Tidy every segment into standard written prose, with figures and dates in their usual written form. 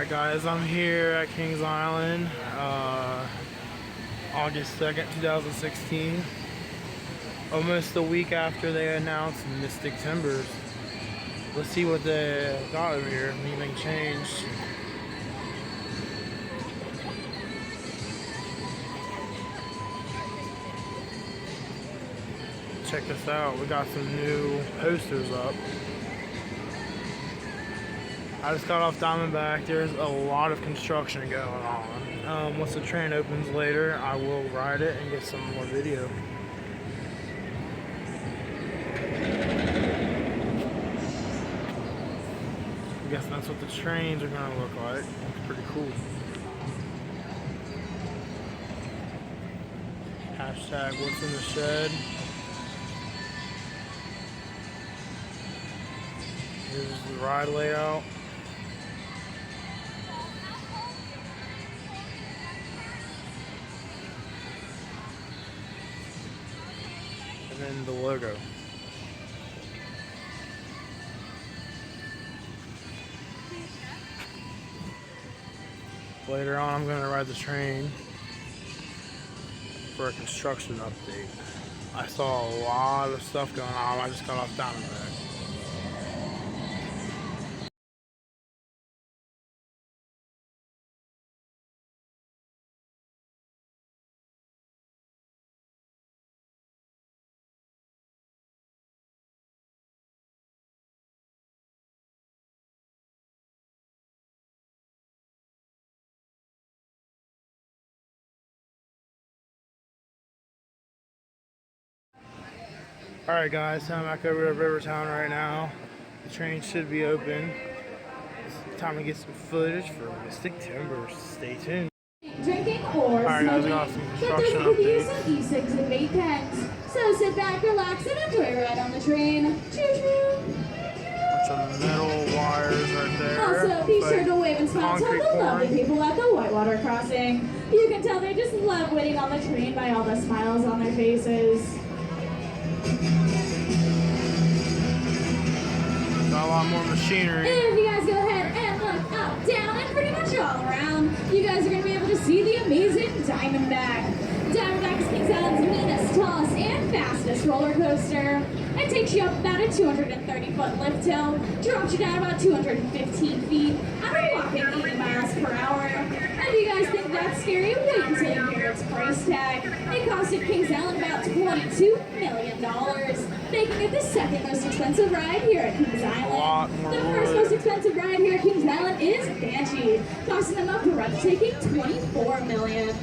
Alright guys, I'm here at Kings Island, August 2nd, 2016. Almost a week after they announced Mystic Timbers. Let's see what they got over here, if anything changed. Check this out, we got some new posters up. I just got off Diamondback. There's a lot of construction going on. Once the train opens later, I will ride it and get some more video. I guess that's what the trains are gonna look like. It's pretty cool. Hashtag what's in the shed. Here's the ride layout. And then the logo. Later on, I'm going to ride the train for a construction update. I saw a lot of stuff going on. I just got off Diamondback. Alright guys, I'm back over at Rivertown right now. The train should be open. It's time to get some footage for Mystic Timbers. Stay tuned. Drinking or Alright guys, we got some construction updates. E6 and vape pens. So sit back, relax, and enjoy a ride on the train. Choo-choo! Bunch of metal wires right there. Also, be sure to wave and smile to the lovely people at the Whitewater Crossing. You can tell they just love waiting on the train by all the smiles on their faces. Got a lot more machinery. If you guys go ahead and look up, down, and pretty much all around, you guys are going to be able to see the amazing Diamondback. Diamondback is Kings Island's meanest, tallest, and fastest roller coaster. It takes you up about a 230-foot lift hill, drops you down about 215 feet, at a whopping 80 miles per hour. If you guys think that's scary, wait until you hear its price tag. It costed Kings Island about $22 million, making it the second most expensive ride here at Kings Island. The first most expensive ride here at Kings Island is Banshee, costing them up a breathtaking $24 million.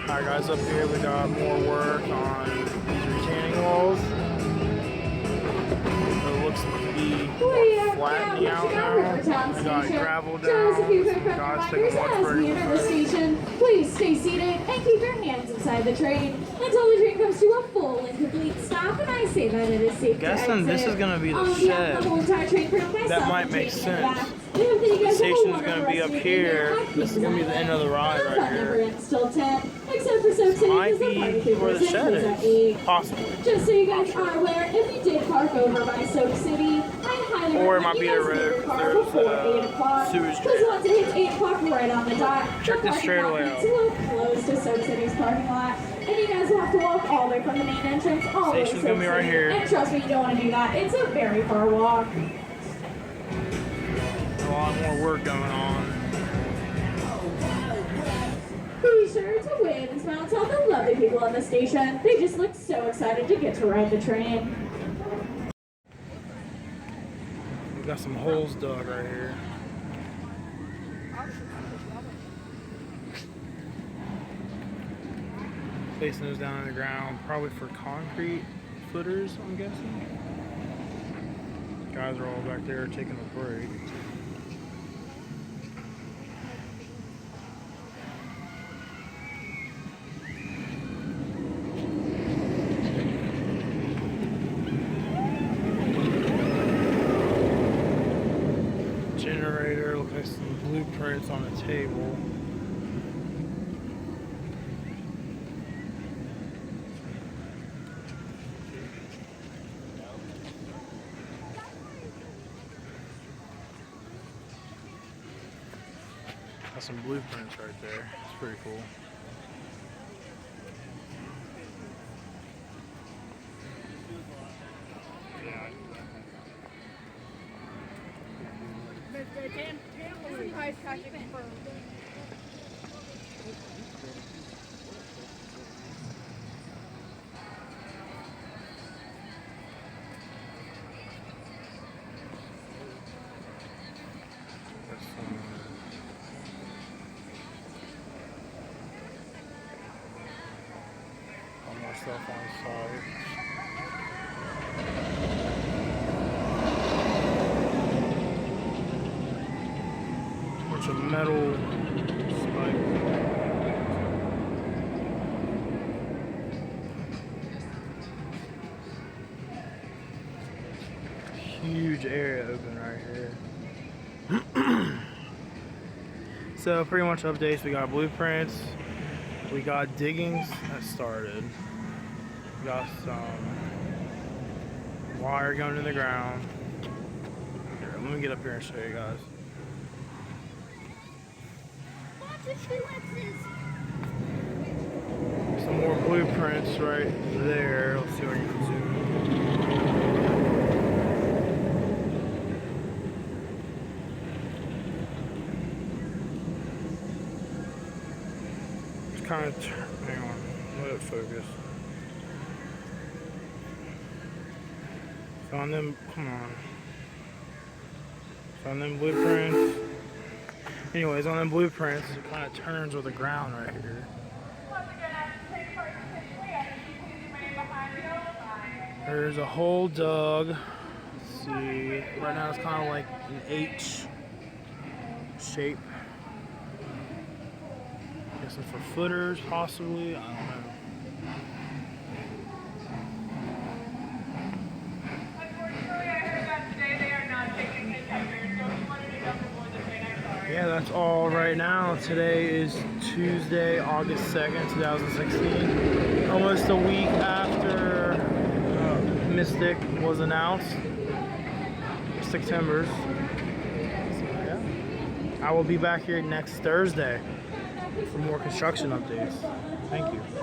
Alright guys, up here we got more work on these retaining walls. It looks to be more flattening out now. We got gravel down. Guys, take a watch for the station. Please stay seated and keep your hands inside the train until the train comes to a full and complete stop, and I say that it is safe to exit. Guessing this is going to be the shed. That might make sense. The station is going to be up here. This is going to be the end of the ride right here. Might be where the shed is. Possibly. Just so you guys are aware, if you did park over by Soak City, I highly Or it might recommend be you a guys road leave your car before 8 o'clock. sewage Because drain. once it hits 8 o'clock right on the dot, Check this straight away out. It's a little close to Soak City's parking lot. And you guys will have to walk all the way from the main entrance all the way to Station's Soak gonna be right City. here. And trust me, you don't want to do that. It's a very far walk. A lot more work going on. Be sure to wave and smile to all the lovely people at the station. They just look so excited to get to ride the train. We got some holes dug right here. Placing those down in the ground, probably for concrete footers, I'm guessing. Guys are all back there taking a break. Generator, looks like some blueprints on the table. Got some blueprints right there. It's pretty cool. All my stuff on the side. Bunch of metal spike. Huge area open right here. So pretty much updates. We got blueprints. We got diggings that started. We got some wire going in the ground. Here, let me get up here and show you guys. Some more blueprints right there. Let's see if I can zoom. Kind of hang on, let it focus. So on them, come on. So on them blueprints. Anyways, on them blueprints, it kind of turns with the ground right here. There's a hole dug. Let's see. Right now it's kind of like an H shape. Guessing for footers, possibly. I don't know. Unfortunately, I heard that today they are not taking contenders, so if you wanted to jump aboard the train, I'm sorry. Yeah, that's all right now. Today is Tuesday, August 2nd, 2016. Almost a week after Mystic was announced. Mystic Timbers. So, yeah. I will be back here next Thursday for more construction updates. Thank you.